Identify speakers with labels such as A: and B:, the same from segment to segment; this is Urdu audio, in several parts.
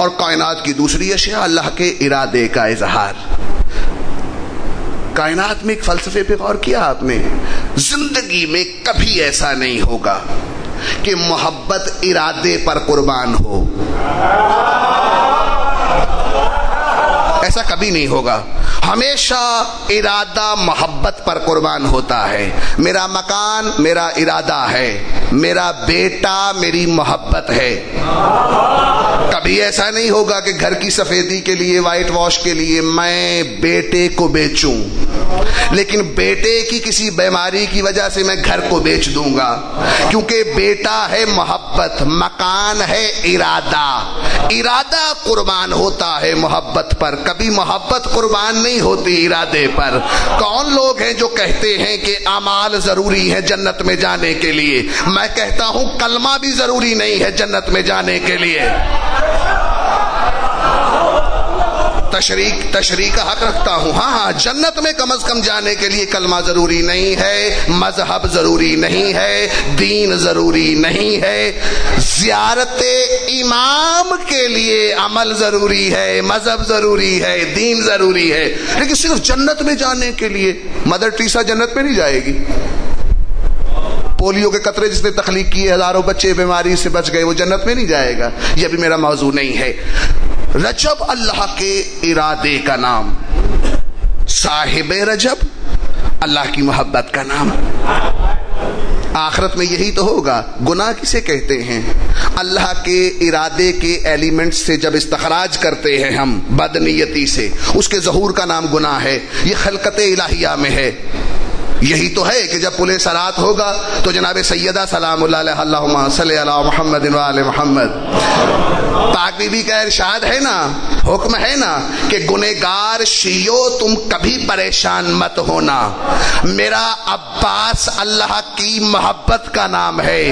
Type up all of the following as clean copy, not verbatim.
A: اور کائنات کی دوسری اشیاء اللہ کے ارادے کا اظہار. کائنات میں ایک فلسفے پہ غور کیا آپ نے؟ زندگی میں کبھی ایسا نہیں ہوگا کہ محبت ارادے پر قربان ہو. ایسا کبھی نہیں ہوگا. ہمیشہ ارادہ محبت پر قربان ہوتا ہے. میرا مکان میرا ارادہ ہے, میرا بیٹا میری محبت ہے. کبھی ایسا نہیں ہوگا کہ گھر کی سفیدی کے لیے, وائٹ واش کے لیے میں بیٹے کو بیچوں, لیکن بیٹے کی کسی بیماری کی وجہ سے میں گھر کو بیچ دوں گا. کیونکہ بیٹا ہے محبت, مکان ہے ارادہ. ارادہ قربان ہوتا ہے محبت پر, کبھی محبت قربان نہیں ہوتی ارادے پر. کون لوگ ہیں جو کہتے ہیں کہ اعمال ضروری ہیں جنت میں جانے کے لیے؟ میں کہتا ہوں کلمہ بھی ضروری نہیں ہے جنت میں جانے کے لیے. تشریح کا حق رکھتا ہوں. ہاں, جنت میں کم از کم جانے کے لیے کلمہ ضروری نہیں ہے, مذہب ضروری نہیں ہے, دین ضروری نہیں ہے. زیارت امام کے لیے عمل ضروری ہے, مذہب ضروری ہے, دین ضروری ہے, لیکن صرف جنت میں جانے کے لیے. مدر ٹریسا جنت میں نہیں جائے گی. پولیو کے قطرے جس نے تخلیق کیے, ہزاروں بچے بیماری سے بچ گئے, وہ جنت میں نہیں جائے گا. یہ بھی میرا موضوع نہیں ہے. رجب اللہ کے ارادے کا نام, صاحب رجب اللہ کی محبت کا نام. آخرت میں یہی تو ہوگا. گناہ کسے کہتے ہیں؟ اللہ کے ارادے کے ایلیمنٹس سے جب استخراج کرتے ہیں ہم بدنیتی سے, اس کے ظہور کا نام گناہ ہے. یہ خلقت الہیہ میں ہے. یہی تو ہے کہ جب پل صراط ہوگا تو جناب سیدہ سلام اللہ علیہ اللہم صلی علی محمد و آل محمد, پاک بی بی کا ارشاد ہے نا, حکم ہے نا کہ گنہگار شیعو تم کبھی پریشان مت ہونا, میرا عباس اللہ کی محبت کا نام ہے,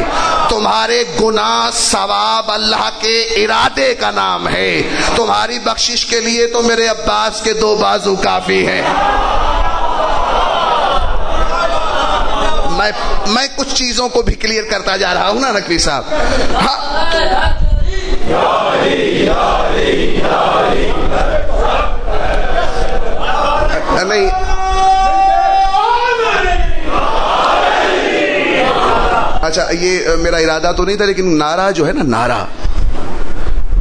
A: تمہارے گناہ ثواب اللہ کے ارادے کا نام ہے, تمہاری بخشش کے لیے تو میرے عباس کے 2 بازو کافی ہیں. میں کچھ چیزوں کو بھی کلیئر کرتا جا رہا ہوں نا نقوی صاحب. نہیں, اچھا یہ میرا ارادہ تو نہیں تھا, لیکن نعرہ جو ہے نا, نعرہ,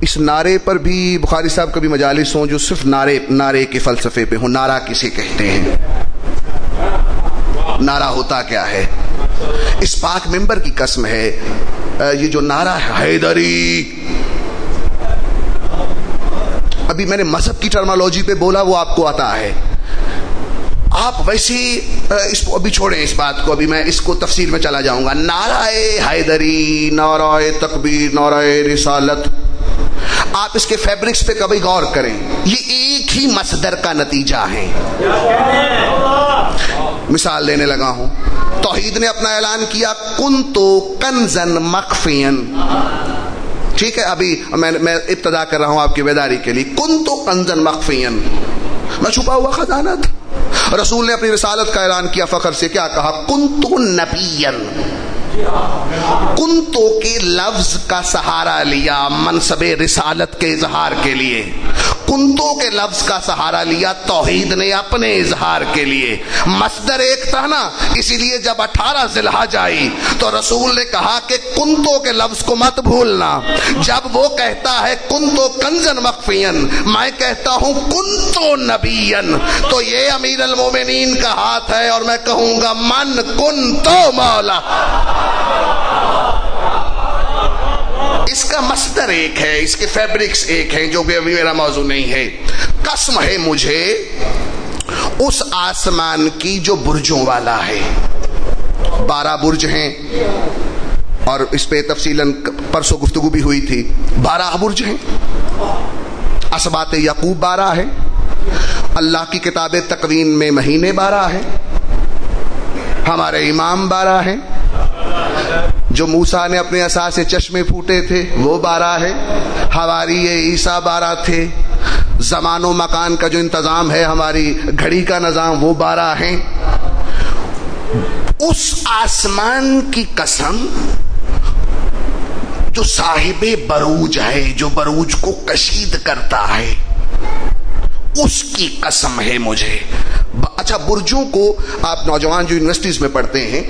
A: اس نعرے پر بھی بخاری صاحب کبھی مجالس ہوں جو صرف نعرے کے فلسفے پہ ہوں. نعرہ کسے کہتے ہیں؟ نعرہ ہوتا کیا ہے؟ اس پاک ممبر کی قسم ہے, یہ جو نعرہ ہے حیدری, ابھی میں نے مذہب کی ٹرمالوجی پہ بولا, وہ آپ کو آتا ہے. آپ ویسی اس کو ابھی چھوڑیں اس بات کو, ابھی میں اس کو تفسیر میں چلا جاؤں گا. نعرہ حیدری, نعرہ تکبیر, نعرہ رسالت, آپ اس کے فیبرکس پہ کبھی غور کریں, یہ ایک ہی مصدر کا نتیجہ ہے. مثال دینے لگا ہوں. توحید نے اپنا اعلان کیا کنتو کنزن مخفین, ٹھیک ہے, ابھی میں ابتدا کر رہا ہوں آپ کی بیداری کے لیے. کنتو کنزن مخفین, میں چھپا ہوا خزانہ تھا. رسول نے اپنی رسالت کا اعلان کیا فخر سے, کیا کہا؟ کنتو نبیًا. کنتو کے لفظ کا سہارا لیا منصب رسالت کے اظہار کے لیے. کنتو کے لفظ کا سہارا لیا توحید نے اپنے اظہار کے لیے. مصدر ایک تھا نا, اسی لیے جب 18 ذی الحج آئی تو رسول نے کہا کہ کنتو کے لفظ کو مت بھولنا. جب وہ کہتا ہے کنتو کنزن مخفین, میں کہتا ہوں کنتو نبیًا, تو یہ امیر المومنین کا ہاتھ ہے, اور میں کہوں گا من کنتو مولا. اس کا مصدر ایک ہے, اس کے فیبرکس ایک ہیں, جو کہ ابھی میرا موضوع نہیں ہے. قسم ہے مجھے اس آسمان کی جو برجوں والا ہے. 12 برج ہیں, اور اس پہ تفصیلاً پرسوں گفتگو بھی ہوئی تھی. 12 برج ہیں. اسبات یعقوب 12 ہے. اللہ کی کتاب تکوین میں مہینے 12 ہیں. ہمارے امام 12 ہیں. جو موسیٰ نے اپنے عصا سے چشمے پھوٹے تھے وہ 12 ہے. حواری عیسیٰ 12 تھے. زمان و مکان کا جو انتظام ہے, ہماری گھڑی کا نظام, وہ 12 ہیں. اس آسمان کی قسم جو صاحب بروج ہے، جو بروج کو کشید کرتا ہے، اس کی قسم ہے مجھے. اچھا، برجوں کو آپ نوجوان جو یونیورسٹیز میں پڑھتے ہیں،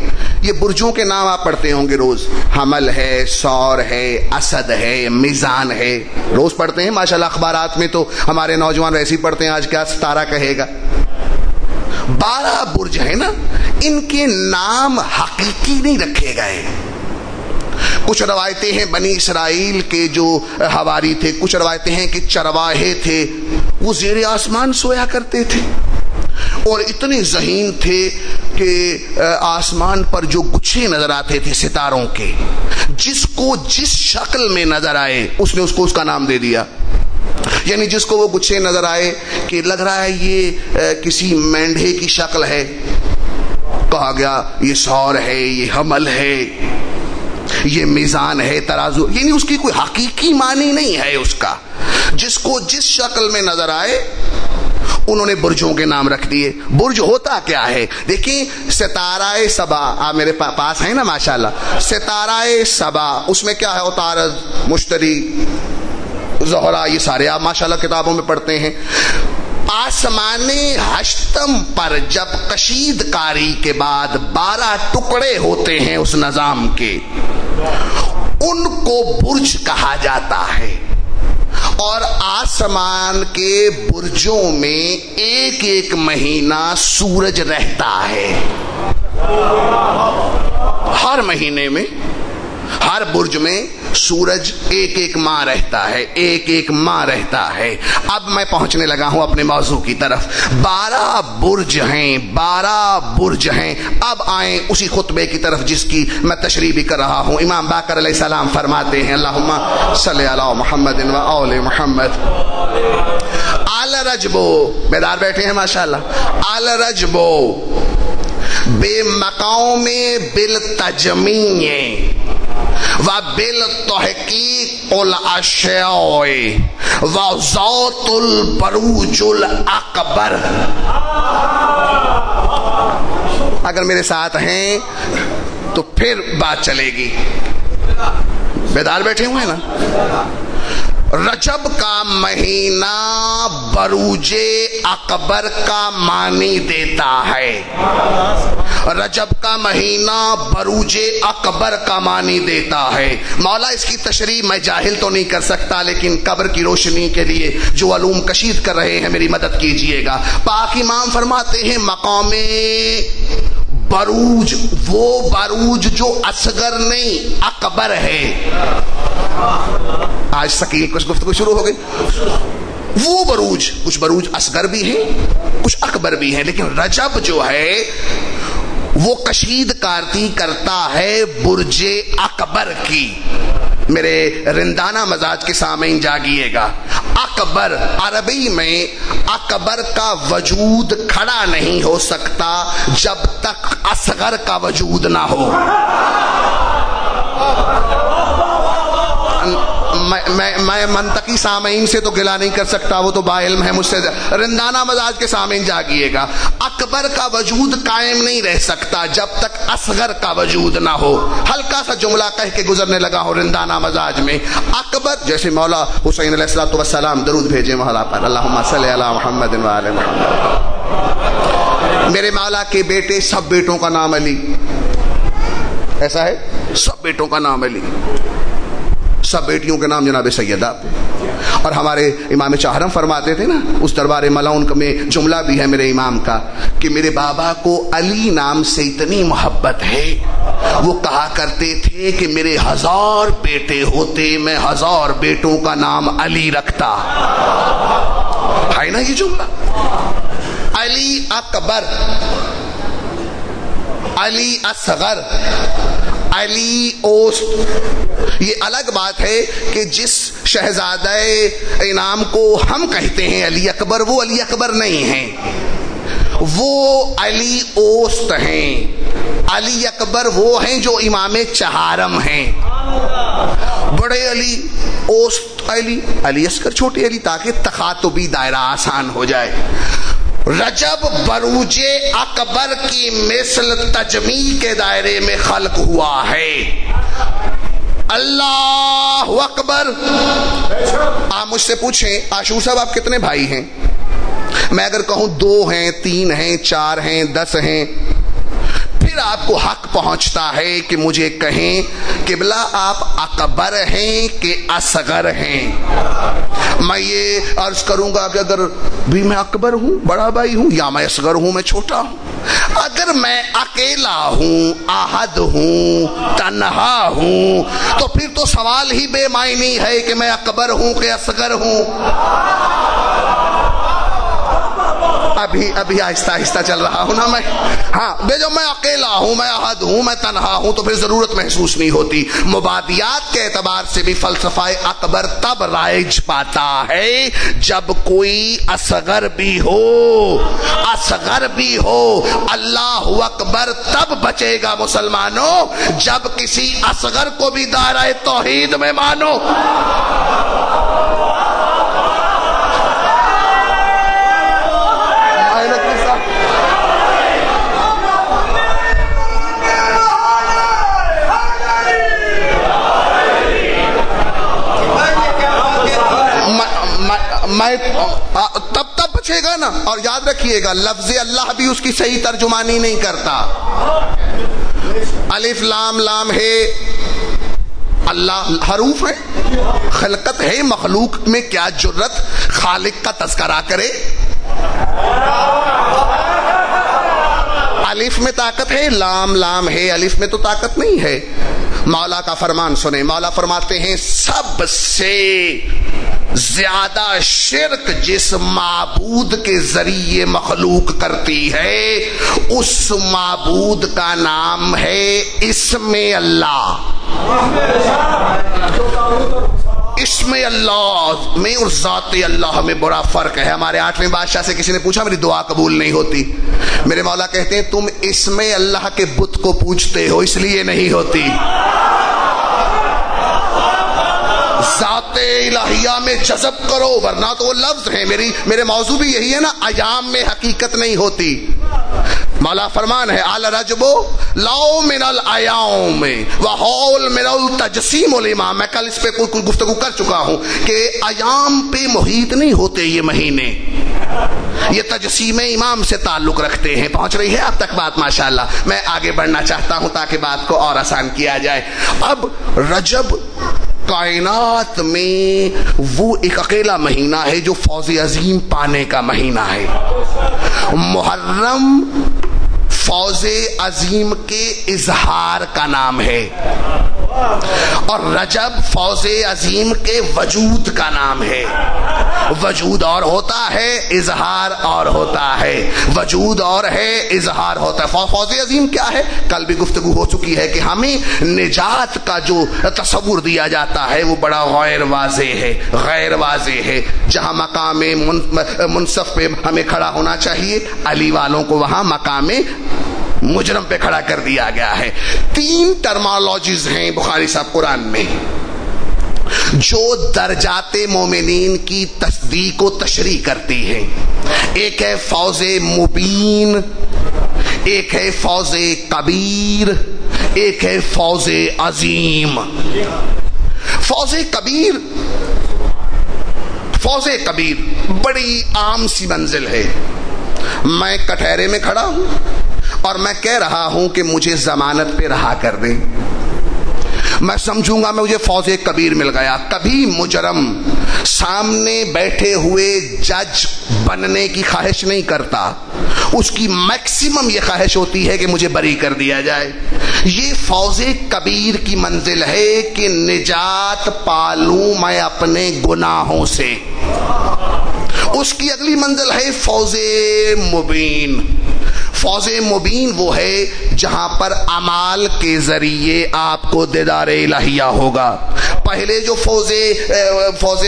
A: یہ برجوں کے نام آپ پڑھتے ہوں گے روز. حمل ہے، ثور ہے، اسد ہے، میزان ہے، روز پڑھتے ہیں ماشاءاللہ. اخبارات میں تو ہمارے نوجوان ویسے ہی پڑھتے ہیں، آج کیا ستارہ کہے گا. 12 برج ہیں نا، ان کے نام حقیقی نہیں رکھے گئے. کچھ روایتیں ہیں بنی اسرائیل کے جو حواری تھے، کچھ روایتیں ہیں کہ چرواہے تھے، وہ زیر آسمان سویا کرتے تھے اور اتنے ذہین تھے کہ آسمان پر جو گچھے نظر آتے تھے ستاروں کے، جس کو جس شکل میں نظر آئے اس نے اس کو اس کا نام دے دیا. یعنی جس کو وہ گچھے نظر آئے کہ لگ رہا ہے یہ کسی مینڈھے کی شکل ہے، کہا گیا یہ ثور ہے، یہ حمل ہے، یہ میزان ہے، ترازو. یعنی اس کی کوئی حقیقی معنی نہیں ہے اس کا. جس کو جس شکل میں نظر آئے انہوں نے برجوں کے نام رکھ دیے. برج ہوتا کیا ہے؟ دیکھیں، ستارہ سبا آپ میرے پاس ہیں نا ماشاءاللہ. ستارہ سبا اس میں کیا ہے؟ عطارد، مشتری، زہرا، یہ سارے آپ ماشاءاللہ کتابوں میں پڑھتے ہیں. آسمان ہشتم پر جب کشید کاری کے بعد 12 ٹکڑے ہوتے ہیں اس نظام کے، ان کو برج کہا جاتا ہے. اور آسمان کے برجوں میں ایک ایک مہینہ سورج رہتا ہے. ہر مہینے میں، ہر برج میں سورج ایک ایک ماہ رہتا ہے، ایک ایک ماہ رہتا ہے. اب میں پہنچنے لگا ہوں اپنے موضوع کی طرف. 12 برج ہیں، 12 برج ہیں. اب آئیں اسی خطبے کی طرف جس کی میں تشریح بھی کر رہا ہوں. امام باقر علیہ السلام فرماتے ہیں، اللہم صلی علی محمد و آل محمد. آل رجبو، بیدار بیٹھے ہیں ماشاءاللہ. آل رجبو بے مقام بالتجمیع و بالتحقیق الاشیاء و ذات البروج الاکبر. اگر میرے ساتھ ہیں تو پھر بات چلے گی. بیدار بیٹھے ہوئے ہیں نا. رجب کا مہینہ بروج اکبر کا معنی دیتا ہے. رجب کا مہینہ بروج اکبر کا معنی دیتا ہے. مولا اس کی تشریح میں جاہل تو نہیں کر سکتا، لیکن قبر کی روشنی کے لیے جو علوم کشید کر رہے ہیں میری مدد کیجئے گا. پاک امام فرماتے ہیں مقام بروج، وہ بروج جو اصغر نہیں اکبر ہے. آج سکین کچھ گفتگو شروع ہو گئی. وہ بروج، کچھ بروج اصغر بھی ہیں، کچھ اکبر بھی ہیں، لیکن رجب جو ہے وہ کشید کارتی کرتا ہے برج اکبر کی. میرے رندانہ مزاج کے سامعین جاگیے گا. اکبر عربی میں اکبر کا وجود کھڑا نہیں ہو سکتا جب تک اصغر کا وجود نہ ہو. میں منطقی سامعین سے تو گلا نہیں کر سکتا، وہ تو با علم ہے مجھ سے. رندانہ مزاج کے سامعین جاگیے گا. اکبر کا وجود قائم نہیں رہ سکتا جب تک اصغر کا وجود نہ ہو. ہلکا سا جملہ کہہ کے گزرنے لگا ہوں رندانہ مزاج میں. اکبر جیسے مولا حسین علیہ السلام درود بھیجے مولا پر، اللہم صلی علی محمد و آل محمد. میرے مولا کے بیٹے، سب بیٹوں کا نام علی. ایسا ہے؟ سب بیٹوں کا نام علی، سب بیٹیوں کے نام جناب سیدہ. اور ہمارے امام چہرم فرماتے تھے نا، اس دربار ملعون میں جملہ بھی ہے میرے امام کا کہ میرے بابا کو علی نام سے اتنی محبت ہے، وہ کہا کرتے تھے کہ میرے 1000 بیٹے ہوتے میں 1000 بیٹوں کا نام علی رکھتا. ہے نا یہ جملہ؟ علی اکبر، علی اصغر، علی اوسط. یہ الگ بات ہے کہ جس شہزادہ انعام کو ہم کہتے ہیں علی اکبر، وہ علی اکبر نہیں ہیں، وہ علی اوسط ہیں. علی اکبر وہ ہیں جو امام چہارم ہیں. بڑے علی، اوسط علی، علی اصغر چھوٹے علی، تاکہ تخاطبی دائرہ آسان ہو جائے. رجب بروج اکبر کی مثل تجمیع کے دائرے میں خلق ہوا ہے. اللہ اکبر. آپ مجھ سے پوچھیں عاشور صاحب آپ کتنے بھائی ہیں؟ میں اگر کہوں 2 ہیں 3 ہیں 4 ہیں 10 ہیں، پھر آپ کو حق پہنچتا ہے کہ مجھے کہیں قبلہ آپ اکبر ہیں کہ اصغر ہیں. میں یہ عرض کروں گا کہ اگر بھی میں اکبر ہوں، بڑا بھائی ہوں، یا میں اصغر ہوں، میں چھوٹا ہوں. اگر میں اکیلا ہوں، احد ہوں، تنہا ہوں، تو پھر تو سوال ہی بے معنی ہے کہ میں اکبر ہوں کہ اصغر ہوں. ابھی آہستہ آہستہ چل رہا ہوں نا میں. ہاں جب میں اکیلا ہوں، میں احد ہوں، میں تنہا ہوں، تو پھر ضرورت محسوس نہیں ہوتی. مبادیات کے اعتبار سے بھی فلسفہ اکبر تب رائج پاتا ہے جب کوئی اصغر بھی ہو. اللہ اکبر تب بچے گا مسلمانوں جب کسی اصغر کو بھی دائرہ توحید میں مانو. تب بچے گا نا. اور یاد رکھیے گا لفظ اللہ بھی اس کی صحیح ترجمانی نہیں کرتا. الف لام لام ہے، اللہ حروف ہے، خلقت ہے، مخلوق میں کیا جرت خالق کا تذکرہ کرے. الف میں طاقت ہے، لام لام ہے، الف میں تو طاقت نہیں ہے. مولا کا فرمان سنیں. مولا فرماتے ہیں سب سے زیادہ شرک جس معبود کے ذریعے مخلوق کرتی ہے اس معبود کا نام ہے اسم اللہ. اسم اللہ میں اور ذات اللہ میں بڑا فرق ہے. ہمارے 8ویں بادشاہ سے کسی نے پوچھا میری دعا قبول نہیں ہوتی. میرے مولا کہتے ہیں تم اسم اللہ کے بت کو پوجتے ہو اس لیے نہیں ہوتی. ذات الہیہ میں جذب کرو ورنہ تو وہ لفظ ہیں. میرے موضوع بھی یہی ہے نا، ایام میں حقیقت نہیں ہوتی. مولا فرمان ہے اعلی رجبو لاؤ من الایام وحول من التجسیم الامام. میں کل اس پہ کوئی گفتگو کر چکا ہوں کہ ایام پہ محیط نہیں ہوتے یہ مہینے، یہ تجسیم امام سے تعلق رکھتے ہیں. پہنچ رہی ہے اب تک بات؟ ماشاءاللہ. میں آگے بڑھنا چاہتا ہوں تاکہ بات کو اور آسان کیا جائے. اب رجب کائنات میں وہ ایک اکیلا مہینہ ہے جو فوز عظیم پانے کا مہینہ ہے. محرم فوز عظیم کے اظہار کا نام ہے اور رجب فوز عظیم کے وجود کا نام ہے. وجود اور ہوتا ہے، اظہار اور ہوتا ہے. وجود اور ہے، اظہار ہوتا ہے. فوز عظیم کیا ہے؟ کل بھی گفتگو ہو چکی ہے کہ ہمیں نجات کا جو تصور دیا جاتا ہے وہ بڑا غیر واضح ہے. جہاں مقام منصف پہ ہمیں کھڑا ہونا چاہیے، علی والوں کو وہاں مقام مجرم پہ کھڑا کر دیا گیا ہے. 3 ٹرمالوجیز ہیں بخاری صاحب قرآن میں جو درجات مومنین کی تصدیق و تشریح کرتی ہیں. ایک ہے فوز مبین، ایک ہے فوز کبیر، ایک ہے فوز عظیم. فوز کبیر بڑی عام سی منزل ہے. میں کٹہرے میں کھڑا ہوں اور میں کہہ رہا ہوں کہ مجھے ضمانت پہ رہا کر دیں. میں سمجھوں گا مجھے فوز کبیر مل گیا. کبھی مجرم سامنے بیٹھے ہوئے جج بننے کی خواہش نہیں کرتا، اس کی میکسیمم یہ خواہش ہوتی ہے کہ مجھے بری کر دیا جائے. یہ فوز کبیر کی منزل ہے کہ نجات پالوں میں اپنے گناہوں سے. اس کی اگلی منزل ہے فوز مبین. فوز مبین وہ ہے جہاں پر اعمال کے ذریعے آپ کو دیدار الہیہ ہوگا. پہلے جو فوز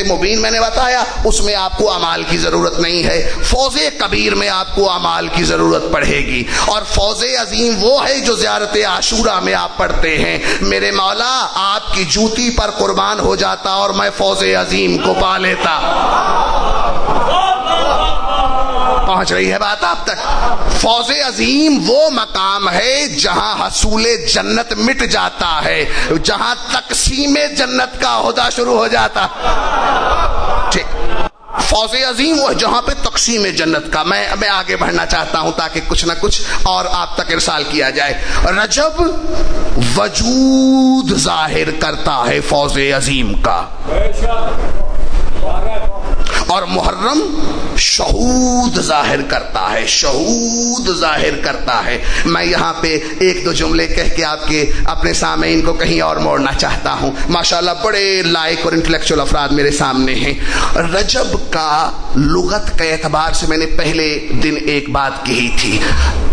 A: مبین میں نے بتایا اس میں آپ کو اعمال کی ضرورت نہیں ہے. فوز کبیر میں آپ کو اعمال کی ضرورت پڑے گی. اور فوز عظیم وہ ہے جو زیارت عاشورہ میں آپ پڑھتے ہیں. میرے مولا آپ کی جوتی پر قربان ہو جاتا اور میں فوز عظیم کو پا لیتا. پہنچ پہنچ رہی ہے بات آپ تک؟ فوز عظیم وہ مقام ہے جہاں حصول جنت مٹ جاتا ہے، جہاں تقسیم جنت کا عہدہ شروع ہو جاتا۔ ٹھیک، فوز عظیم وہ جہاں پہ تقسیم جنت کا۔ میں آگے بڑھنا چاہتا ہوں تاکہ کچھ نہ کچھ اور آپ تک ارسال کیا جائے۔ رجب وجود ظاہر کرتا ہے فوز عظیم کا، اور محرم شہود ظاہر کرتا ہے، شہود ظاہر کرتا ہے۔ میں یہاں پہ ایک دو جملے کہہ کے آپ کے اپنے سامعین کو کہیں اور موڑنا چاہتا ہوں۔ ماشاءاللہ بڑے لائق اور انٹلیکچوئل افراد میرے سامنے ہیں۔ رجب کا لغت کے اعتبار سے میں نے پہلے دن ایک بات کہی تھی،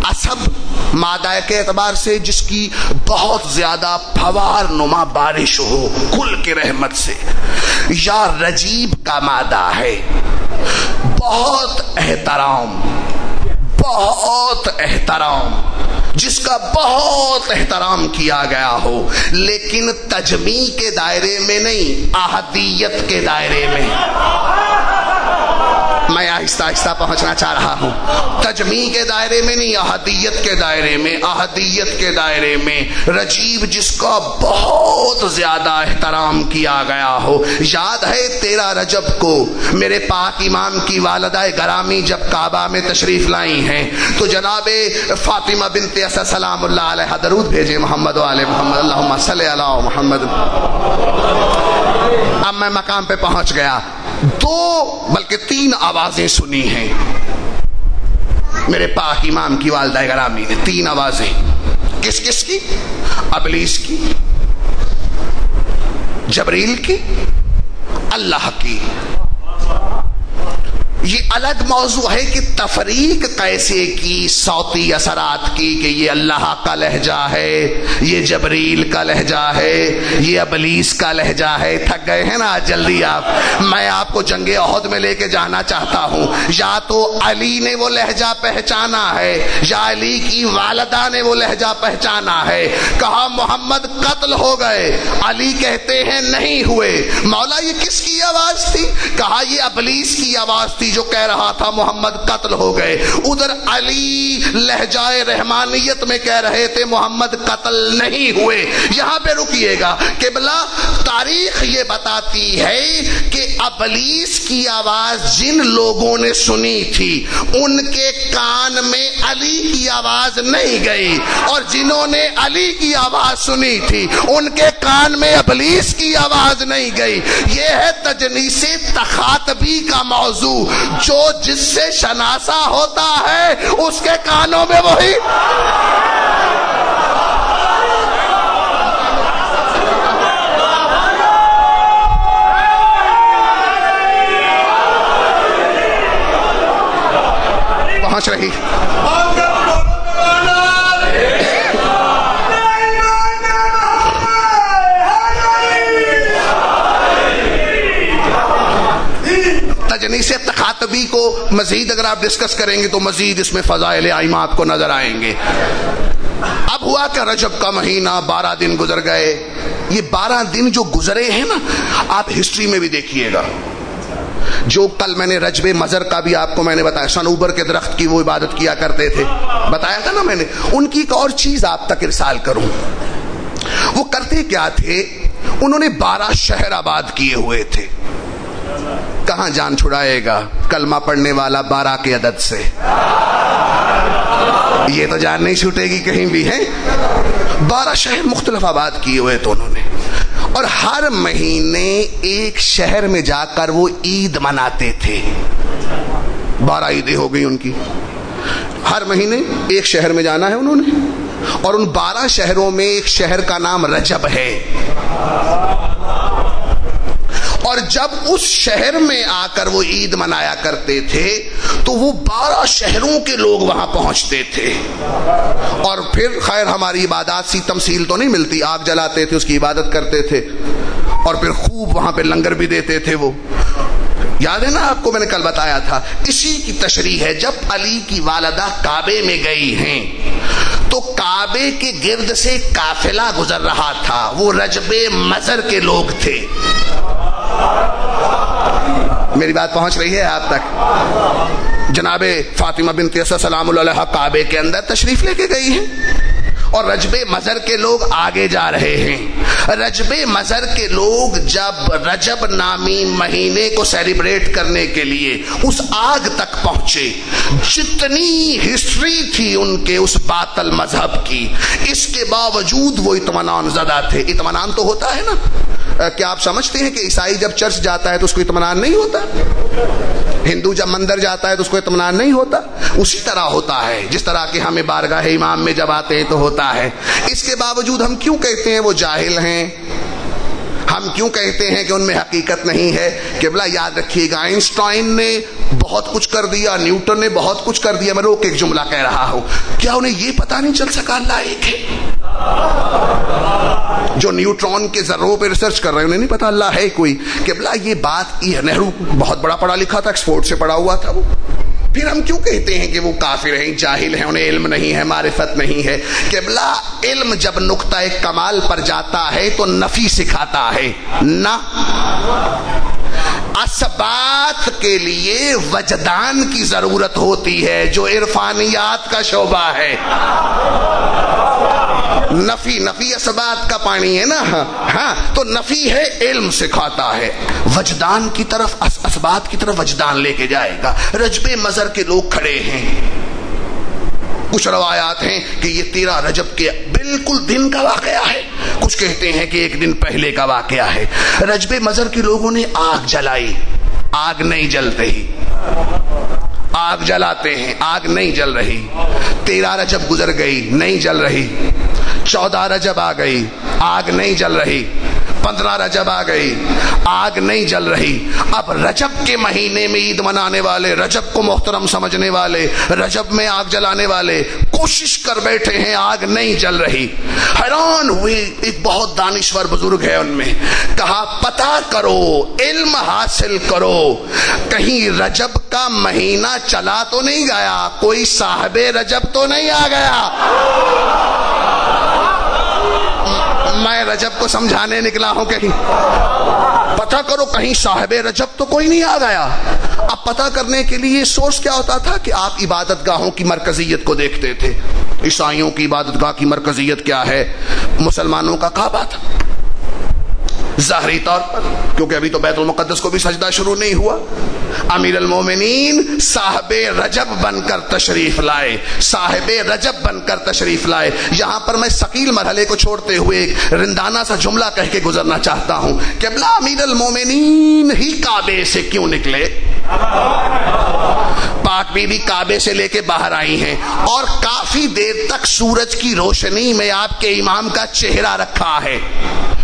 A: عصب مادہ کے اعتبار سے جس کی بہت زیادہ پھوار نما بارش ہو کل کی رحمت سے، یا رجیب کا مادہ ہے بہت احترام، بہت احترام، جس کا بہت احترام کیا گیا ہو، لیکن تجمیع کے دائرے میں نہیں، احدیت کے دائرے میں۔ میں آہستہ آہستہ پہنچنا چاہ رہا ہوں، تجمیع کے دائرے میں نہیں، احدیت کے دائرے میں، احدیت کے دائرے میں رجیب جس کا بہت زیادہ احترام کیا گیا ہو۔ یاد ہے 13 رجب کو میرے پاک امام کی والدہ گرامی جب کعبہ میں تشریف لائی ہیں تو جناب فاطمہ بنت اسد سلام اللہ علیہ درود بھیجے محمد و آل محمد، اللہم صلی علی محمد۔ اب میں مقام پہ پہنچ گیا، 2 بلکہ 3 آوازیں سنی ہیں میرے پاک امام کی والدہ گرامی نے، 3 آوازیں۔ کس کس کی؟ ابلیس کی، جبریل کی، اللہ کی۔ یہ الگ موضوع ہے کہ تفریق کیسے کی صوتی اثرات کی، کہ یہ اللہ کا لہجہ ہے، یہ جبریل کا لہجہ ہے، یہ ابلیس کا لہجہ ہے۔ تھک گئے ہیں نا جلدی آپ؟ میں آپ کو جنگ احد میں لے کے جانا چاہتا ہوں۔ یا تو علی نے وہ لہجہ پہچانا ہے، یا علی کی والدہ نے وہ لہجہ پہچانا ہے۔ کہا محمد قتل ہو گئے، علی کہتے ہیں نہیں ہوئے۔ مولا یہ کس کی آواز تھی؟ کہا یہ ابلیس کی آواز تھی جو کہہ رہا تھا محمد قتل ہو گئے۔ ادھر علی لہجہ رحمانیت میں کہہ رہے تھے محمد قتل نہیں ہوئے۔ یہاں پہ رکیے گا، قبلہ تاریخ یہ بتاتی ہے کہ ابلیس کی آواز جن لوگوں نے سنی تھی ان کے کان میں علی کی آواز نہیں گئی، اور جنہوں نے علی کی آواز سنی تھی ان کے کان میں ابلیس کی آواز نہیں گئی۔ یہ ہے تجنیس تخاطبی کا موضوع، جو جس سے شناسا ہوتا ہے اس کے کانوں میں وہی۔ پہنچ رہی تجنیس تخاطبی کو مزید اگر آپ ڈسکس کریں گے تو مزید اس میں فضائل عظیمہ آپ کو نظر آئیں گے۔ اب ہوا کہ رجب کا مہینہ 12 دن گزر گئے۔ یہ 12 دن جو گزرے ہیں نا، آپ ہسٹری میں بھی دیکھیے گا۔ جو کل میں نے رجب مزر کا بھی آپ کو میں نے بتایا، صنوبر کے درخت کی وہ عبادت کیا کرتے تھے، بتایا تھا نا میں نے۔ ان کی ایک اور چیز آپ تک ارسال کروں، وہ کرتے کیا تھے؟ انہوں نے 12 شہر آباد کیے ہوئے تھے۔ کہاں جان چھڑائے گا کلمہ پڑھنے والا 12 کے عدد سے؟ یہ تو جان نہیں چھوٹے گی کہیں بھی ہے۔ 12 شہر مختلف آباد کیے ہوئے تو انہوں نے، اور ہر مہینے ایک شہر میں جا کر وہ عید مناتے تھے۔ 12 عیدیں ہو گئی ان کی۔ ہر مہینے ایک شہر میں جانا ہے انہوں نے، اور ان 12 شہروں میں ایک شہر کا نام رجب ہے۔ اور جب اس شہر میں آ کر وہ عید منایا کرتے تھے تو وہ 12 شہروں کے لوگ وہاں پہنچتے تھے، اور پھر خیر ہماری عبادات سی تمثیل تو نہیں ملتی، آگ جلاتے تھے، اس کی عبادت کرتے تھے، اور پھر خوب وہاں پہ لنگر بھی دیتے تھے۔ وہ یاد ہے نا آپ کو میں نے کل بتایا تھا۔ اسی کی تشریح ہے، جب علی کی والدہ کعبے میں گئی ہیں تو کعبے کے گرد سے قافلہ گزر رہا تھا، وہ رجب مزر کے لوگ تھے۔ میری بات پہنچ رہی ہے آپ تک؟ جناب فاطمہ بنت اسد سلام اللہ علیہا کعبے کے اندر تشریف لے کے گئی ہیں اور رجب مضر کے لوگ آگے جا رہے ہیں۔ رجب مضر کے لوگ جب رجب نامی مہینے کو سیلیبریٹ کرنے کے لیے اس آگ تک پہنچے، جتنی ہسٹری تھی ان کے اس باطل مذہب کی، اس کے باوجود وہ اطمینان زدہ تھے۔ اطمینان تو ہوتا ہے نا، کیا آپ سمجھتے ہیں کہ عیسائی جب چرچ جاتا ہے تو اس کو اطمینان نہیں ہوتا؟ ہندو جب مندر جاتا ہے تو اس کو اطمینان نہیں ہوتا؟ اسی طرح ہوتا ہے جس طرح کہ ہمیں بارگاہ امام میں جب آتے ہیں تو ہوتا ہے۔ اس کے باوجود ہم کیوں کہتے ہیں وہ جاہل ہیں؟ ہم کیوں کہتے ہیں کہ ان میں حقیقت نہیں ہے؟ قبلہ یاد رکھیے گا، آئنسٹائن نے بہت کچھ کر دیا، نیوٹن نے بہت کچھ کر دیا، میں روک ایک جملہ کہہ رہا ہوں، کیا انہیں یہ پتا نہیں چل سکا اللہ ایک ہے؟ جو نیوٹرون کے ذروں پہ ریسرچ کر رہے ہیں انہیں نہیں پتا اللہ ہے کوئی؟ قبلہ یہ بات، یہ نہرو بہت بڑا پڑھا لکھا تھا، ایکسپورٹ سے پڑھا ہوا تھا وہ، پھر ہم کیوں کہتے ہیں کہ وہ کافر ہیں، جاہل ہیں، انہیں علم نہیں ہے، معرفت نہیں ہے؟ قبلہ علم جب نقطہ کمال پر جاتا ہے تو نفی سکھاتا ہے نہ، اثبات کے لیے وجدان کی ضرورت ہوتی ہے جو عرفانیات کا شعبہ ہے۔ نفی اثبات کا پانی ہے نا، ہاں تو نفی ہے علم سکھاتا ہے، وجدان کی طرف، اثبات کی طرف وجدان لے کے جائے گا۔ رجب مضر کے لوگ کھڑے ہیں، کچھ روایات ہیں کہ یہ 13 رجب کے بالکل دن کا واقعہ ہے، کچھ کہتے ہیں کہ ایک دن پہلے کا واقعہ ہے۔ رجب مضر کے لوگوں نے آگ جلائی، آگ نہیں جل رہی، آگ جلاتے ہیں، آگ نہیں جل رہی۔ 13 رجب گزر گئی، نہیں جل رہی۔ 14 رجب آ گئی، آگ نہیں جل رہی۔ 15 رجب آ گئی، آگ نہیں جل رہی۔ اب رجب کے مہینے میں عید منانے والے، رجب کو محترم سمجھنے والے، رجب میں آگ جلانے والے کوشش کر بیٹھے ہیں، آگ نہیں جل رہی۔ حیران ہوئے، ایک بہت دانشور بزرگ ہے ان میں، کہا پتہ کرو، علم حاصل کرو، کہیں رجب کا مہینہ چلا تو نہیں گیا، کوئی صاحب رجب تو نہیں آ گیا؟ میں رجب کو سمجھانے نکلا ہوں، کہیں پتہ کرو کہیں صاحب رجب تو کوئی نہیں آ گیا۔ اب پتہ کرنے کے لیے سورس کیا ہوتا تھا کہ آپ عبادت گاہوں کی مرکزیت کو دیکھتے تھے۔ عیسائیوں کی عبادت گاہ کی مرکزیت کیا ہے؟ مسلمانوں کا کعبہ تھا ظاہری طور پر، کیونکہ ابھی تو بیت المقدس کو بھی سجدہ شروع نہیں ہوا۔ امیر المومنین صاحب رجب بن کر تشریف لائے، صاحب رجب بن کر تشریف لائے۔ یہاں پر میں ثقیل مرحلے کو چھوڑتے ہوئے ایک رندانہ سا جملہ کہہ کے گزرنا چاہتا ہوں کہ قبلہ امیر المومنین ہی کعبے سے کیوں نکلے؟ پاک بی بی کعبے سے لے کے باہر آئی ہیں اور کافی دیر تک سورج کی روشنی میں آپ کے امام کا چہرہ رکھا ہے،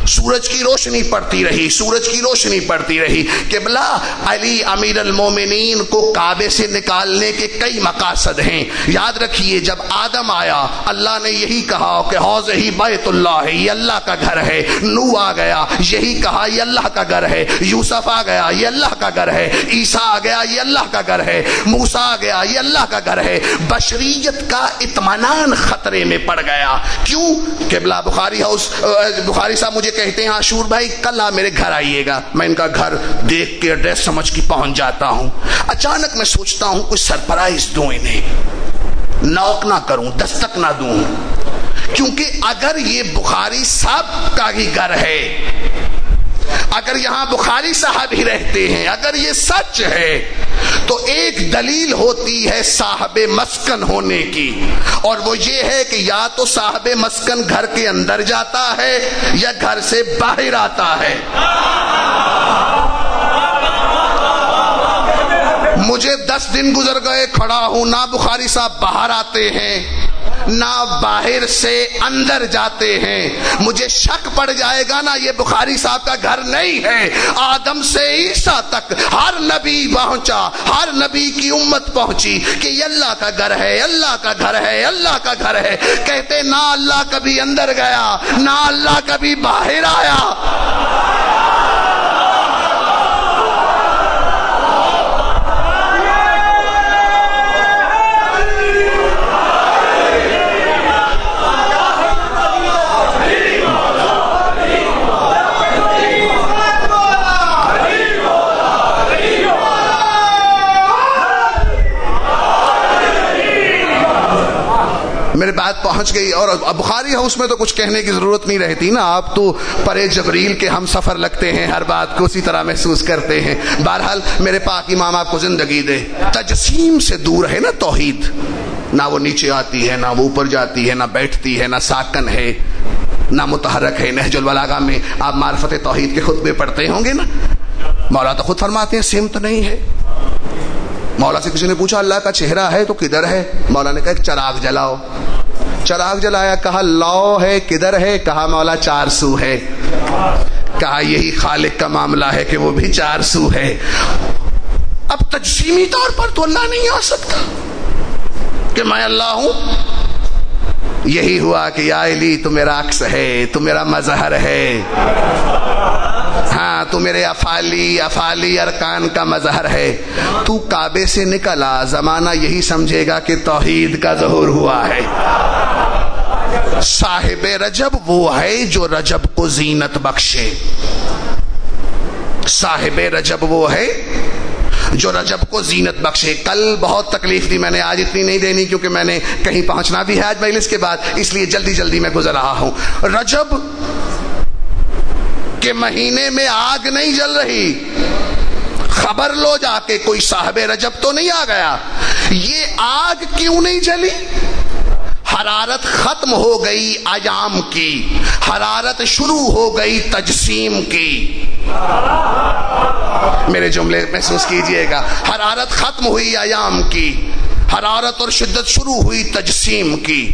A: سورج کی روشنی پڑتی رہی، سورج کی روشنی پڑتی رہی۔ قبلہ علی امیر المومنین کو کعبے سے نکالنے کے کئی مقاصد ہیں۔ یاد رکھیے جب آدم آیا اللہ نے یہی کہا کہ حوض ہی بیت اللہ ہے، یہ اللہ کا گھر ہے۔ نو آ گیا، یہی کہا یہ اللہ کا گھر ہے۔ یوسف آ گیا، یہ اللہ کا گھر ہے۔ عیسیٰ آ گیا، یہ اللہ کا گھر ہے۔ موسیٰ آ گیا، یہ اللہ کا گھر ہے۔ بشریت کا اطمینان خطرے میں پڑ گیا۔ کیوں؟ قبلہ بخاری صاحب مجھے کہتے ہیں عاشور بھائی کل آپ میرے گھر آئیے گا، میں ان کا گھر دیکھ کے ایڈریس سمجھ کے پہنچ جاتا ہوں۔ اچانک میں سوچتا ہوں کچھ سرپرائز دوں انہیں، نوک نہ کروں، دستک نہ دوں، کیونکہ اگر یہ بخاری صاحب کا ہی گھر ہے، اگر یہاں بخاری صاحب ہی رہتے ہیں، اگر یہ سچ ہے تو ایک دلیل ہوتی ہے صاحب مسکن ہونے کی، اور وہ یہ ہے کہ یا تو صاحب مسکن گھر کے اندر جاتا ہے یا گھر سے باہر آتا ہے۔ مجھے 10 دن گزر گئے کھڑا ہوں، نہ بخاری صاحب باہر آتے ہیں نہ باہر سے اندر جاتے ہیں۔ مجھے شک پڑ جائے گا نا یہ بخاری صاحب کا گھر نہیں ہے۔ آدم سے عیسیٰ تک ہر نبی پہنچا، ہر نبی کی امت پہنچی کہ یہ اللہ کا گھر ہے، اللہ کا گھر ہے، اللہ کا گھر ہے۔ کہتے نہ اللہ کبھی اندر گیا نہ اللہ کبھی باہر آیا۔ بات پہنچ گئی. اور بخاری ہے اس میں تو کچھ کہنے کی ضرورت نہیں رہتی نا, آپ تو پرے جبریل کے ہم سفر لگتے ہیں, ہر بات کو اسی طرح محسوس کرتے ہیں. بہرحال میرے پاک امام آپ کو زندگی دے. تجسیم سے دور ہے نا توحید, نہ وہ نیچے آتی ہے, نہ وہ اوپر جاتی ہے, نہ بیٹھتی ہے, نہ ساکن ہے, نہ متحرک ہے. نہج البلاغہ میں آپ معرفت توحید کے خطبے پڑھتے ہوں گے نا, مولا تو خود فرماتے ہیں سمت نہیں ہے. مولا سے کسی نے پوچھا اللہ کا چہرہ ہے تو کدھر ہے؟ مولا نے کہا ایک چراغ جلاؤ. چراغ جلایا, کہا لو ہے کدھر ہے؟ کہا مولا 4 سو ہے. کہا یہی خالق کا معاملہ ہے کہ وہ بھی 4 سو ہے. اب تجسیمی طور پر تو اللہ نہیں آ سکتا کہ میں اللہ ہوں. یہی ہوا کہ یا علی تو میرا عکس ہے, تو میرا مظہر ہے, ہاں تو میرے افعالی ارکان کا مظہر ہے. تو کعبے سے نکلا, زمانہ یہی سمجھے گا کہ توحید کا ظہور ہوا ہے. صاحب رجب وہ ہے جو رجب کو زینت بخشے. صاحب رجب وہ ہے جو رجب کو زینت بخشے. کل بہت تکلیف دی میں نے, آج اتنی نہیں دینی کیونکہ میں نے کہیں پہنچنا بھی ہے آج مجلس کے بعد, اس لیے جلدی جلدی میں گزر رہا ہوں. رجب کے مہینے میں آگ نہیں جل رہی, خبر لو جا کے, کوئی صاحب رجب تو نہیں آ گیا. یہ آگ کیوں نہیں جلی؟ حرارت ختم ہو گئی ایام کی, حرارت شروع ہو گئی تجسیم کی. میرے جملے محسوس کیجئے گا. حرارت ختم ہوئی ایام کی, حرارت اور شدت شروع ہوئی تجسیم کی.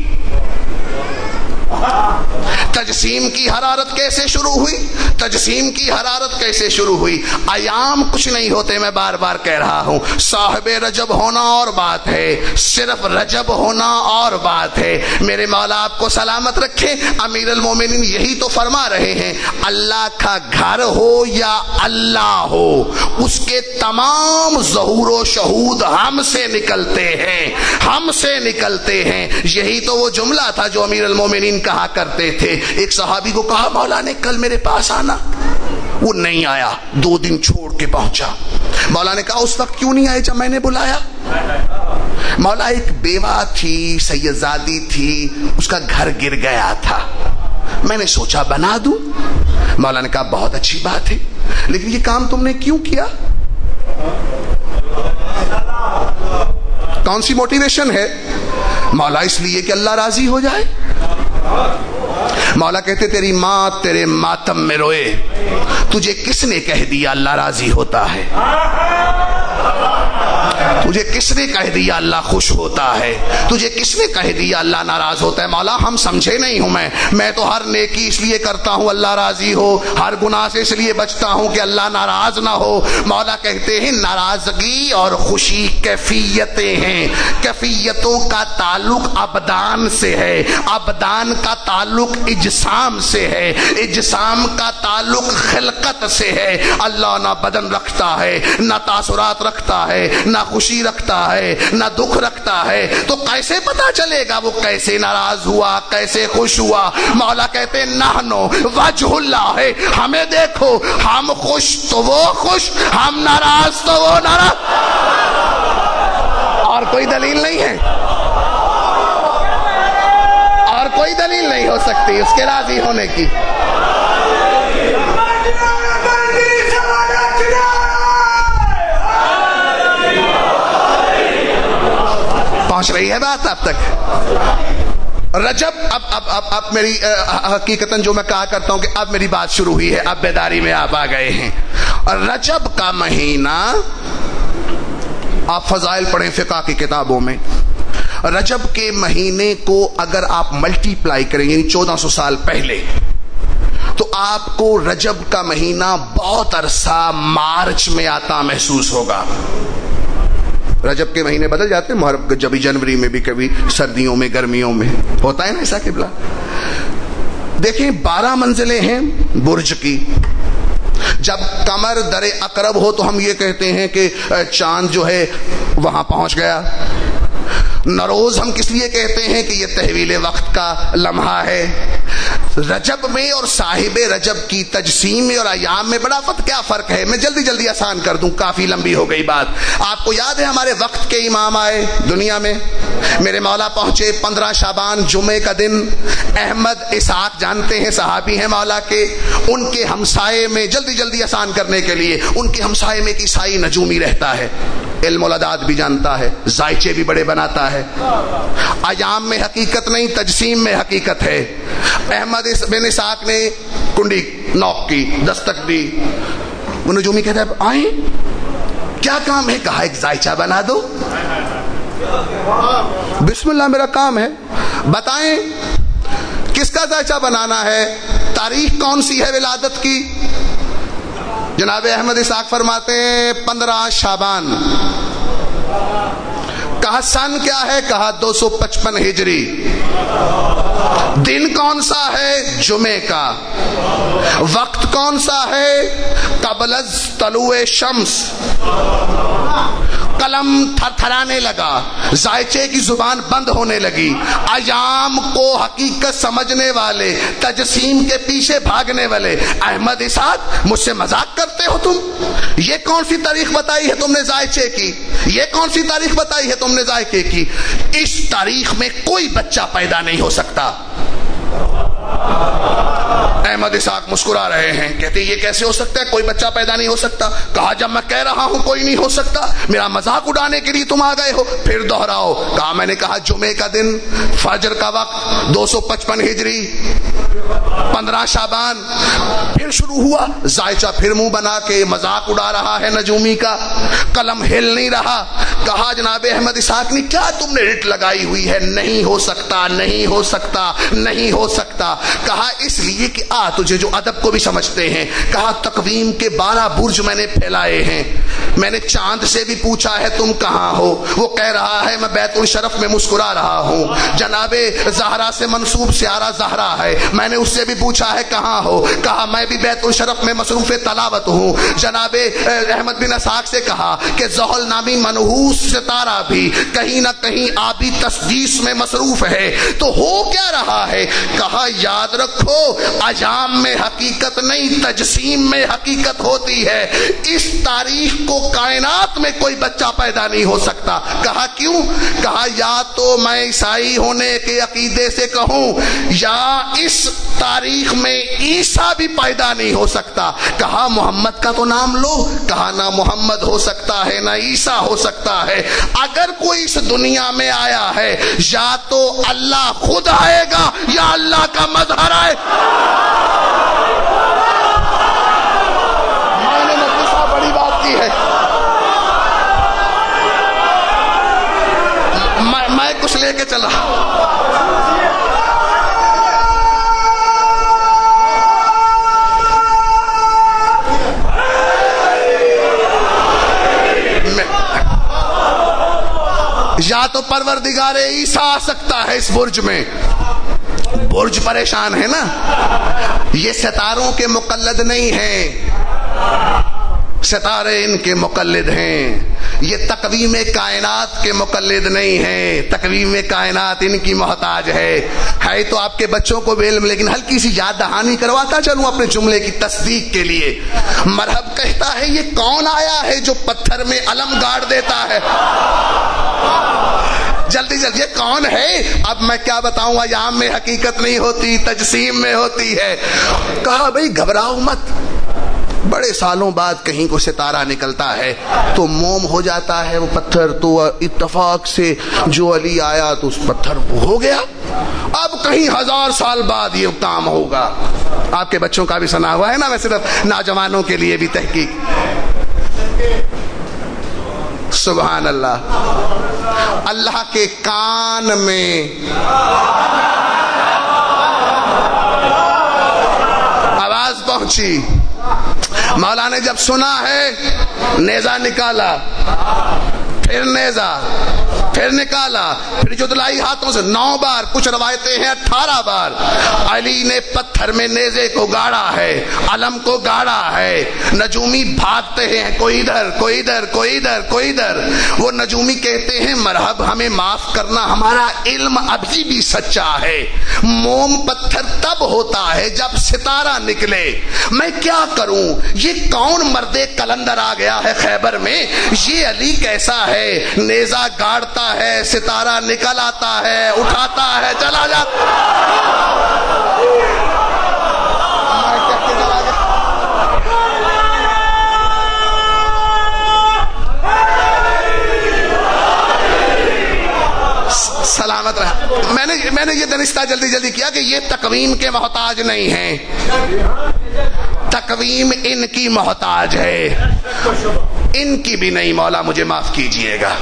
A: تجسیم کی حرارت کیسے شروع ہوئی؟ تجسیم کی حرارت کیسے شروع ہوئی؟ ایام کچھ نہیں ہوتے, میں بار بار کہہ رہا ہوں. صاحب رجب ہونا اور بات ہے, صرف رجب ہونا اور بات ہے. میرے مولا آپ کو سلامت رکھے. امیر المومنین یہی تو فرما رہے ہیں, اللہ کا گھر ہو یا اللہ ہو, اس کے تمام ظہور و شہود ہم سے نکلتے ہیں, ہم سے نکلتے ہیں. یہی تو وہ جملہ تھا جو امیر المومنین کہا کرتے تھے. ایک صحابی کو کہا مولا نے کل میرے پاس آنا, وہ نہیں آیا, 2 دن چھوڑ کے پہنچا. مولا نے کہا اس وقت کیوں نہیں آئے جب میں نے بلایا؟ مولا ایک بیوہ تھی, سیدزادی تھی, اس کا گھر گر گیا تھا, میں نے سوچا بنا دوں. مولا نے کہا بہت اچھی بات ہے, لیکن یہ کام تم نے کیوں کیا؟ کون سی موٹیویشن ہے؟ مولا اس لیے کہ اللہ راضی ہو جائے. مولا کہتے تیری ماں تیرے ماتم میں روئے, تجھے کس نے کہہ دیا اللہ راضی ہوتا ہے؟ تجھے کس نے کہہ دیا اللہ خوش ہوتا ہے؟ تجھے کس نے کہہ دیا اللہ ناراض ہوتا ہے؟ مولا ہم سمجھے نہیں ہوں, میں تو ہر نیکی اس لیے کرتا ہوں اللہ راضی ہو, ہر گناہ سے اس لیے بچتا ہوں کہ اللہ ناراض نہ ہو. مولا کہتے ہیں ناراضگی اور خوشی کیفیتیں ہیں, کیفیتوں کا تعلق ابدان سے ہے, ابدان کا تعلق اجسام سے ہے, اجسام کا تعلق خلقت سے ہے. اللہ نہ بدن رکھتا ہے, نہ تاثرات رکھتا ہے, نہ خوشی رکھتا ہے, نہ دکھ رکھتا ہے. تو کیسے پتا چلے گا وہ کیسے ناراض ہوا, کیسے خوش ہوا؟ مولا کہتے نحنو وجہ اللہ ہے, ہمیں دیکھو, ہم خوش تو وہ خوش, ہم ناراض تو وہ ناراض. اور کوئی دلیل نہیں ہے, اور کوئی دلیل نہیں ہو سکتی اس کے راضی ہونے کی. پہنچ رہی ہے بات اب تک؟ رجب اب میری حقیقتاً جو میں کہا کرتا ہوں کہ اب میری بات شروع ہوئی ہے, اب بیداری میں آپ آ گئے ہیں. رجب کا مہینہ آپ فضائل پڑھیں فقہ کی کتابوں میں, رجب کے مہینے کو اگر آپ ملٹی پلائی کریں یعنی 1400 سال پہلے, تو آپ کو رجب کا مہینہ بہت عرصہ مارچ میں آتا محسوس ہوگا. رجب کے مہینے بدل جاتے ہیں, محرم جبھی جنوری میں بھی, کبھی سردیوں میں, گرمیوں میں ہوتا ہے نا ایسا قبلہ. دیکھیں 12 منزلیں ہیں برج کی. جب قمر در اقرب ہو تو ہم یہ کہتے ہیں کہ چاند جو ہے وہاں پہنچ گیا. نوروز ہم کس لیے کہتے ہیں کہ یہ تحویل وقت کا لمحہ ہے. رجب میں اور صاحب رجب کی تجسیم میں اور ایام میں بڑا کیا فرق ہے؟ میں جلدی جلدی آسان کر دوں، کافی لمبی ہو گئی بات۔ آپ کو یاد ہے ہمارے وقت کے امام آئے دنیا میں، میرے مولا پہنچے 15 شعبان جمعے کا دن۔ احمد اسحاق جانتے ہیں، صحابی ہیں مولا کے، ان کے ہمسائے میں جلدی جلدی آسان کرنے کے لیے ان کے ہمسائے میں ایک عیسائی نجومی رہتا ہے، علم العداد بھی جانتا ہے، ذائچے بھی بڑے بناتا ہے۔ ایام میں حقیقت نہیں، تجسیم میں حقیقت ہے۔ احمد بن اسحاق نے کنڈی نوک کی، دستک دی، وہ نجومی کہتا ہے آئیں، کیا کام ہے؟ کہا ایک ذائچہ بنا دو۔ بسم اللہ میرا کام ہے، بتائیں کس کا ذائچہ بنانا ہے؟ تاریخ کون سی ہے ولادت کی؟ جناب احمد اسحاق فرماتے ہیں 15 شعبان۔ کہا سن کیا ہے؟ کہا 255 ہجری۔ دن کون سا ہے؟ جمعے کا۔ وقت کون سا ہے؟ قبل از طلوع شمس۔ قلم تھر تھرانے لگا، ذائچے کی زبان بند ہونے لگی۔ ایام کو حقیقت سمجھنے والے، تجسیم کے پیچھے بھاگنے والے، احمد اسحاق مجھ سے مذاق کرتے ہو تم؟ یہ کون سی تاریخ بتائی ہے تم نے ذائچے کی؟ یہ کون سی تاریخ بتائی ہے تم نے ذائقے کی؟ اس تاریخ میں کوئی بچہ پیدا نہیں ہو سکتا۔ احمد اسحاق مسکرا رہے ہیں، کہتے یہ کیسے ہو سکتا ہے؟ کوئی بچہ پیدا نہیں ہو سکتا۔ کہا جب میں کہہ رہا ہوں کوئی نہیں ہو سکتا، میرا مذاق اڑانے کے لیے تم آ گئے ہو، پھر دوہراؤ۔ کہا میں نے کہا جمعے کا دن، فجر کا وقت، 255 ہجری، 15 شعبان۔ پھر شروع ہوا ذائچہ، پھر منہ بنا کے مذاق اڑا رہا ہے نجومی کا، قلم ہل نہیں رہا۔ کہا جناب احمد اسحاق نے کیا تم نے رٹ لگائی ہوئی ہے؟ نہیں ہو سکتا، نہیں ہو سکتا، نہیں ہو سکتا۔ کہا اس لیے کہ تجھے جو ادب کو بھی سمجھتے ہیں، کہا تقویم کے 12 برج میں نے پھیلائے ہیں، میں نے چاند سے بھی پوچھا ہے تم کہاں ہو، وہ کہہ رہا ہے میں بیت الشرف میں مسکرا رہا ہوں۔ جناب زہرا سے منسوب سیارہ زہرا ہے، میں نے اس سے بھی پوچھا ہے کہاں ہو، کہا میں بھی بیت الشرف میں مصروف تلاوت ہوں۔ جناب احمد بن اسحاق سے کہا کہ زحل نامی منحوس ستارہ بھی کہیں نہ کہیں آبی تسدیس میں مصروف ہے، تو ہو کیا رہا ہے؟ کہا یاد رکھو ایام میں حقیقت نہیں، تجسیم میں حقیقت ہوتی ہے۔ اس تاریخ کو کائنات میں کوئی بچہ پیدا نہیں ہو سکتا۔ کہا کیوں؟ کہا یا تو میں عیسائی ہونے کے عقیدے سے کہوں، یا اس تاریخ میں عیسیٰ بھی پیدا نہیں ہو سکتا۔ کہا محمد کا تو نام لو، کہا نہ محمد ہو سکتا ہے نہ عیسیٰ ہو سکتا ہے۔ اگر کوئی اس دنیا میں آیا ہے، یا تو اللہ خود آئے گا یا اللہ کا مظہر آئے۔ میں نے نفیسہ بڑی بات کی ہے، میں کچھ لے کے چلا۔ یا تو پروردگار عیسیٰ آ سکتا ہے اس برج میں، برج پریشان ہے نا، یہ ستاروں کے مقلد نہیں ہیں، ستارے ان کے مقلد ہیں، یہ تقویم کائنات کے مقلد نہیں ہیں، تقویم کائنات ان کی محتاج ہے تو آپ کے بچوں کو بھی علم، لیکن ہلکی سی یاد دہانی کرواتا چلوں اپنے جملے کی تصدیق کے لیے۔ مرحب کہتا ہے یہ کون آیا ہے جو پتھر میں علم گاڑ دیتا ہے؟ جلدی جلدی، یہ کون ہے؟ اب میں کیا بتاؤں، ایام میں حقیقت نہیں ہوتی، تجسیم میں ہوتی ہے۔ کہا بھئی گھبراؤ مت، بڑے سالوں بعد کہیں کو ستارہ نکلتا ہے تو موم ہو جاتا ہے وہ پتھر، تو اتفاق سے جو علی آیا تو اس پتھر ہو گیا۔ اب کہیں 1000 سال بعد یہ کام ہوگا۔ آپ کے بچوں کا بھی سنا ہوا ہے نا، میں صرف نوجوانوں کے لیے بھی تحقیق۔ سبحان اللہ، اللہ کے کان میں آواز پہنچی، مولا نے جب سنا ہے نیزہ نکالا، پھر نیزہ، پھر نکالا، پھر جدلائی ہاتھوں سے 9 بار، کچھ روایتیں ہیں 18 بار علی نے پتھر میں نیزے کو گاڑا ہے، علم کو گاڑا ہے۔ نجومی بھاگتے ہیں، کوئی ادھر کوئی ادھر کوئی ادھر کوئی ادھر۔ وہ نجومی کہتے ہیں مرحب ہمیں معاف کرنا، ہمارا علم ابھی بھی سچا ہے، موم پتھر تب ہوتا ہے جب ستارہ نکلے۔ میں کیا کروں، یہ کون مرد کلندر آ گیا ہے خیبر میں، یہ علی کیسا ہے، نیزہ گاڑتا ہے، ستارہ نکل آتا ہے، اٹھاتا ہے، چلا جاتا سلامت رہا۔ میں نے یہ دنستہ جلدی کیا کہ یہ تقویم کے محتاج نہیں ہیں، تقویم ان کی محتاج ہے، ان کی بھی نہیں، مولا مجھے معاف کیجئے گا،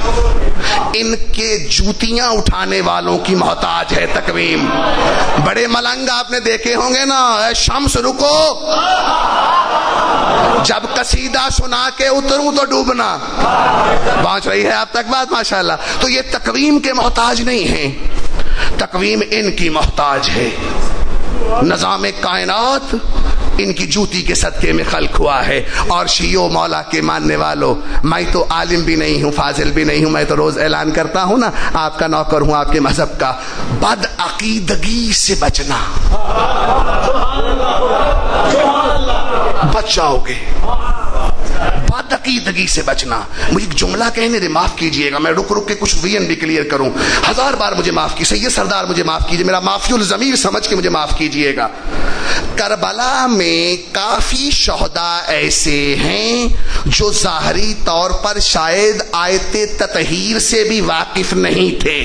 A: ان کے جوتیاں اٹھانے والوں کی محتاج ہے تقویم۔ بڑے ملنگ آپ نے دیکھے ہوں گے نا، اے شمس رکو، جب قصیدہ سنا کے اتروں تو ڈوبنا۔ پہنچ رہی ہے آپ تک بات ماشاءاللہ۔ تو یہ تقویم کے محتاج نہیں ہیں، تقویم ان کی محتاج ہے۔ نظام کائنات ان کی جوتی کے صدقے میں خلق ہوا ہے۔ اور شیعو مولا کے ماننے والوں، میں تو عالم بھی نہیں ہوں، فاضل بھی نہیں ہوں، میں تو روز اعلان کرتا ہوں نا، آپ کا نوکر ہوں آپ کے مذہب کا، بد عقیدگی سے بچنا، بچ جاؤ گے، بد عقیدگی سے بچنا۔ مجھے ایک جملہ کہنے دے، معاف کیجئے گا، میں رک کے کچھ وین بھی کلیئر کروں، 1000 بار مجھے معاف کی، سید سردار مجھے معاف کیجئے، میرا معافی الضمیر سمجھ کے مجھے معاف کیجئے گا۔ کربلا میں کافی شہداء ایسے ہیں جو ظاہری طور پر شاید آیت تطہیر سے بھی واقف نہیں تھے۔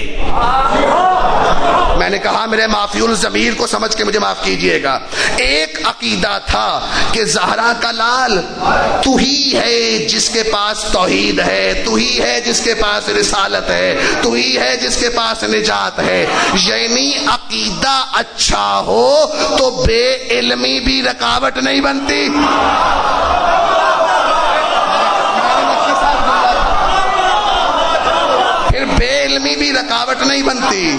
A: میں نے کہا میرے معافی الضمیر کو سمجھ کے مجھے معاف کیجئے گا۔ ایک عقیدہ تھا کہ زہرا کا لال تو ہی ہے جس کے پاس توحید ہے، تو ہی ہے جس کے پاس رسالت ہے، تو ہی ہے جس کے پاس نجات ہے۔ یعنی عقیدہ اچھا ہو تو بے علمی بھی رکاوٹ نہیں بنتی۔ پھر بے علمی بھی رکاوٹ نہیں بنتی۔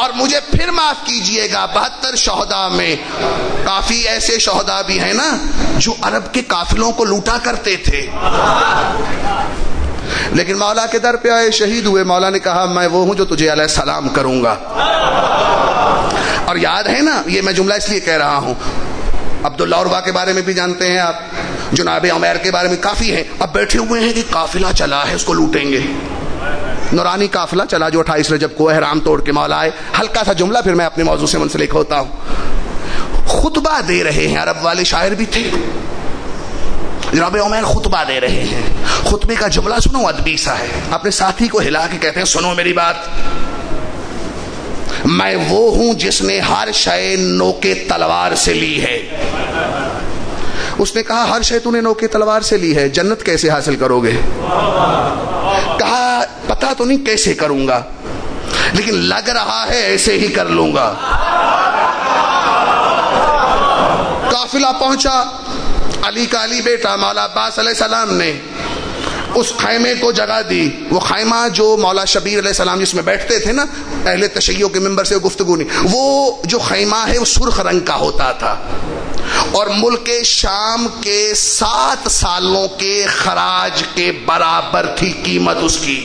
A: اور مجھے پھر معاف کیجئے گا، 72 شہداء میں کافی ایسے شہداء بھی ہیں نا جو عرب کے قافلوں کو لوٹا کرتے تھے، لیکن مولا کے در پہ آئے، شہید ہوئے، مولا نے کہا میں وہ ہوں جو تجھے علیہ السلام کروں گا۔ اور یاد ہے نا، یہ میں جملہ اس لیے کہہ رہا ہوں، عبداللہ عروہ کے بارے میں بھی جانتے ہیں آپ، جناب عمیر کے بارے میں کافی ہیں، اب بیٹھے ہوئے ہیں کہ قافلہ چلا ہے اس کو لوٹیں گے، نورانی قافلہ چلا جو 28 رجب کو احرام توڑ کے مولا آئے۔ ہلکا سا جملہ پھر میں اپنے موضوع سے منسلک ہوتا ہوں۔ خطبہ دے رہے ہیں، عرب والے شاعر بھی تھے، جناب عمیر خطبہ دے رہے ہیں، خطبے کا جملہ سنو، ادبی سا ہے، اپنے ساتھی کو ہلا کے کہتے ہیں سنو میری بات، میں وہ ہوں جس نے ہر شے نوکے تلوار سے لی ہے۔ اس نے کہا ہر شے تو نے نوکے تلوار سے لی ہے، جنت کیسے حاصل کرو گے؟ کہا پتا تو نہیں کیسے کروں گا، لیکن لگ رہا ہے ایسے ہی کر لوں گا۔ قافلہ پہنچا، علی کا علی بیٹا مولا عباس علیہ السلام نے اس خیمے کو جگہ دی۔ وہ خیمہ جو مولا شبیر علیہ السلام جس میں بیٹھتے تھے نا، اہل تشیع کے ممبر سے گفتگو نہیں، وہ جو خیمہ ہے وہ سرخ رنگ کا ہوتا تھا، اور ملک شام کے 7 سالوں کے خراج کے برابر تھی قیمت اس کی۔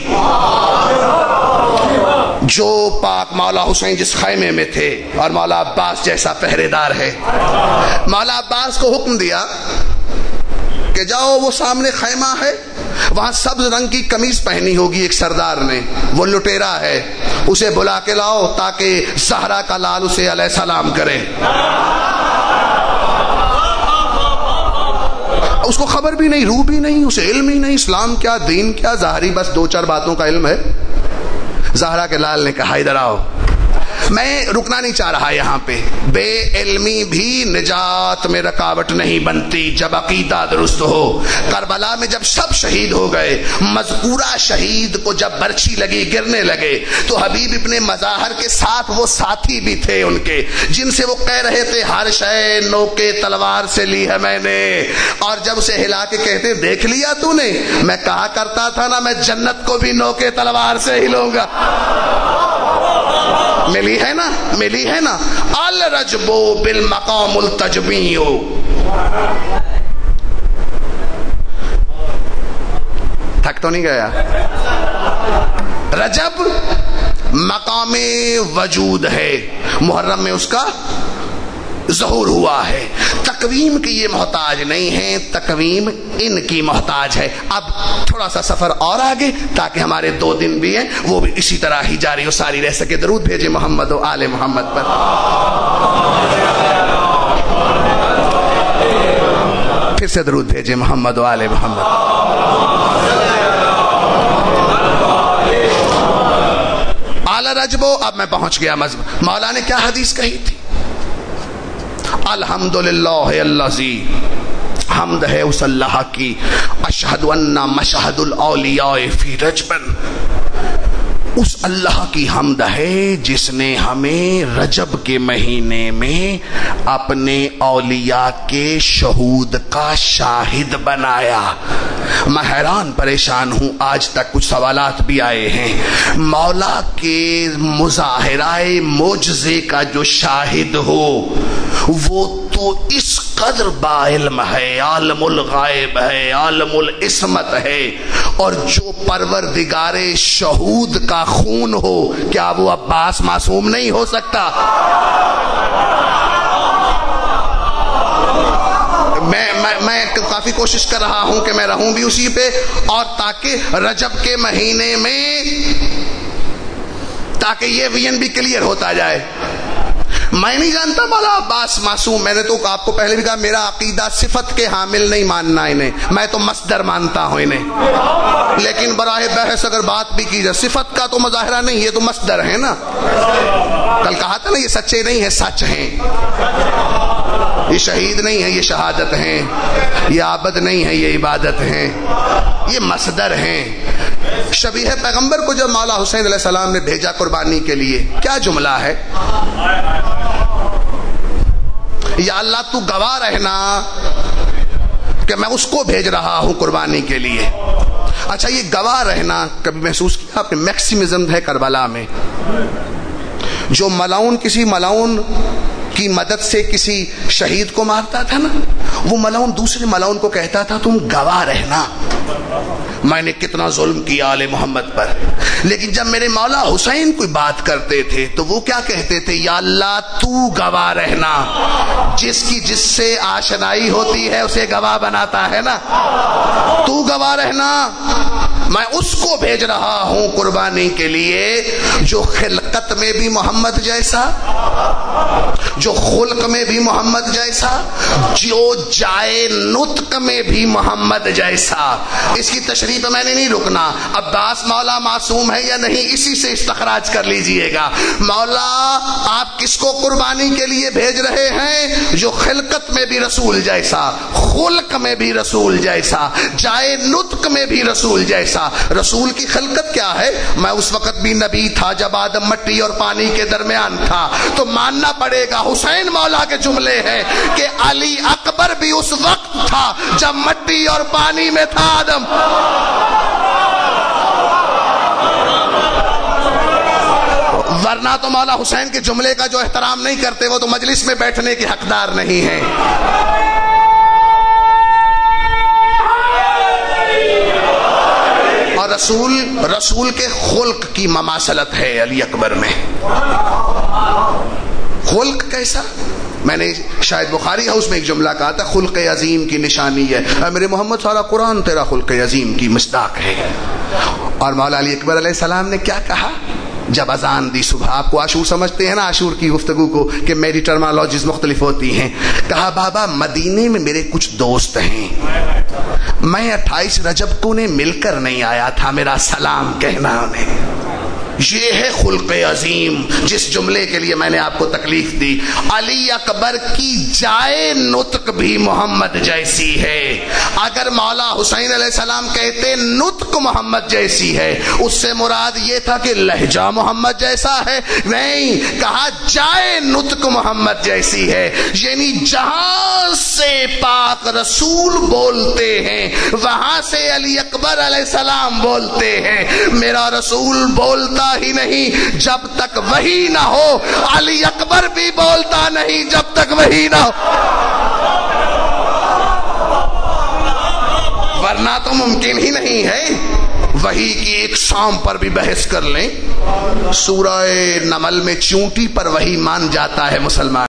A: جو پاک مولا حسین جس خیمے میں تھے اور مولا عباس جیسا پہرے دار ہے، مولا عباس کو حکم دیا کہ جاؤ وہ سامنے خیمہ ہے، وہاں سبز رنگ کی قمیض پہنی ہوگی ایک سردار نے، وہ لٹیرا ہے، اسے بلا کے لاؤ تاکہ زہرا کا لال اسے علیہ السلام کرے۔ اس کو خبر بھی نہیں، روح بھی نہیں، اسے علم ہی نہیں، اسلام کیا دین کیا، ظاہری بس 2-4 باتوں کا علم ہے۔ زہرا کے لال نے کہا ادھر آؤ۔ میں رکنا نہیں چاہ رہا یہاں پہ. بے علمی بھی نجات میں رکاوٹ نہیں بنتی جب عقیدہ درست ہو. کربلا میں جب سب شہید ہو گئے، مذکورہ شہید کو جب برچھی لگی، گرنے لگے، تو حبیب ابن مظاہر کے ساتھ وہ ساتھی بھی تھے ان کے، جن سے وہ کہہ رہے تھے ہر شے نوکے تلوار سے لی ہے میں نے. اور جب اسے ہلا کے کہتے دیکھ لیا تو نے، میں کہا کرتا تھا نا میں جنت کو بھی نوکے تلوار سے ہی لوں گا. ملی ہے نا، ملی ہے نا. الرجبو بالمقام التجمیع. تھک تو نہیں گیا؟ رجب مقام وجود ہے، محرم میں اس کا ظہور ہوا ہے. تقویم کی یہ محتاج نہیں ہے، تقویم ان کی محتاج ہے. اب تھوڑا سا سفر اور آگے تاکہ ہمارے 2 دن بھی ہیں وہ بھی اسی طرح ہی جاری و ساری رہ سکے. درود بھیجے محمد و آل محمد پر. پھر سے درود بھیجے محمد و آل محمد. اعلی رجبو. اب میں پہنچ گیا مذہب. مولا نے کیا حدیث کہی تھی؟ الحمدللہ الذی، حمد ہے اس اللہ کی، اشہد ان مشہد الاولیاء فی رجب، اس اللہ کی حمد ہے جس نے ہمیں رجب کے مہینے میں اپنے اولیاء کے شہود کا شاہد بنایا. میں حیران پریشان ہوں، آج تک کچھ سوالات بھی آئے ہیں. مولا کے مظاہرہ معجزے کا جو شاہد ہو وہ تو اس قدر با علم ہے، عالم الغائب ہے، عالم العصمت ہے. اور جو پروردگار شہود کا خون ہو، کیا وہ عباس معصوم نہیں ہو سکتا؟ میں کافی کوشش کر رہا ہوں کہ میں رہوں بھی اسی پہ، اور تاکہ رجب کے مہینے میں تاکہ یہ وین بھی کلیئر ہوتا جائے. میں نہیں جانتا مولا عباس معصوم. میں نے تو آپ کو پہلے بھی کہا میرا عقیدہ صفت کے حامل نہیں ماننا انہیں، میں تو مصدر مانتا ہوں انہیں. لیکن براہ بحث اگر بات بھی کی جائے، صفت کا تو مظاہرہ نہیں، یہ تو مصدر ہے نا. کل کہا تھا نا یہ سچے نہیں ہیں، سچ ہیں. یہ شہید نہیں ہے، یہ شہادت ہیں. یہ عابد نہیں ہے، یہ عبادت ہیں. یہ مصدر ہیں. شبیہ پیغمبر کو جب مولا حسین علیہ السلام نے بھیجا قربانی کے لیے، کیا جملہ ہے؟ یا اللہ تو گواہ رہنا کہ میں اس کو بھیج رہا ہوں قربانی کے لیے. اچھا یہ گواہ رہنا کبھی محسوس کیا آپ نے؟ میکسیمزم ہے کربلا میں. جو ملاؤن کسی ملاؤن کی مدد سے کسی شہید کو مارتا تھا نا، وہ ملاؤن دوسرے ملاؤن کو کہتا تھا تم گواہ رہنا میں نے کتنا ظلم کیا آل محمد پر. لیکن جب میرے مولا حسین کوئی بات کرتے تھے تو وہ کیا کہتے تھے؟ یا اللہ تو گواہ رہنا. جس کی جس سے آشنائی ہوتی ہے اسے گواہ بناتا ہے نا. تو گواہ رہنا میں اس کو بھیج رہا ہوں قربانی کے لیے جو خلقت میں بھی محمد جیسا، جو خلق میں بھی محمد جیسا، جو جائے نطق میں بھی محمد جیسا. اس کی تشریح پہ میں نے نہیں رکنا. عباس مولا معصوم ہے یا نہیں اسی سے استخراج کر لیجئے گا. مولا آپ کس کو قربانی کے لیے بھیج رہے ہیں؟ جو خلقت میں بھی رسول جیسا، خلق میں بھی رسول جیسا، جائے نطق میں بھی رسول جیسا. رسول کی خلقت کیا ہے؟ میں اس وقت بھی نبی تھا جب آدم مٹی اور پانی کے درمیان تھا. تو ماننا پڑے گا حسین مولا کے جملے ہیں کہ علی اکبر بھی اس وقت تھا جب مٹی اور پانی میں تھا آدم. ورنہ تو مولا حسین کے جملے کا جو احترام نہیں کرتے وہ تو مجلس میں بیٹھنے کے حقدار نہیں ہیں. اور رسول کے خلق کی مماثلت ہے علی اکبر میں. خلق کیسا؟ میں نے شاید بخاری ہاؤس میں ایک جملہ کہا تھا خلق عظیم کی نشانی ہے. میرے محمد سارا قرآن تیرا خلق عظیم کی مصداق ہے. اور مولا علی اکبر علیہ السلام نے کیا کہا جب اذان دی صبح؟ آپ کو عاشور سمجھتے ہیں نا، عاشور کی گفتگو کو کہ میری ٹرمالوجیز مختلف ہوتی ہیں. کہا بابا مدینے میں میرے کچھ دوست ہیں، میں 28 رجب کو انہیں مل کر نہیں آیا تھا، میرا سلام کہنا انہیں. یہ ہے خلق عظیم جس جملے کے لیے میں نے آپ کو تکلیف دی. علی اکبر کی جائے نطق بھی محمد جیسی ہے. اگر مولا حسین علیہ السلام کہتے نطق محمد جیسی ہے، اس سے مراد یہ تھا کہ لہجہ محمد جیسا ہے؟ نہیں، کہا جائے نطق محمد جیسی ہے، یعنی جہاں سے پاک رسول بولتے ہیں وہاں سے علی اکبر علیہ السلام بولتے ہیں. میرا رسول بولتا ہی نہیں جب تک وحی نہ ہو، علی اکبر بھی بولتا نہیں جب تک وحی نہ ہو، ورنہ تو ممکن ہی نہیں ہے. وحی کی ایک شام پر بھی بحث کر لیں، سورہ نمل میں چونٹی پر وحی مان جاتا ہے مسلمان.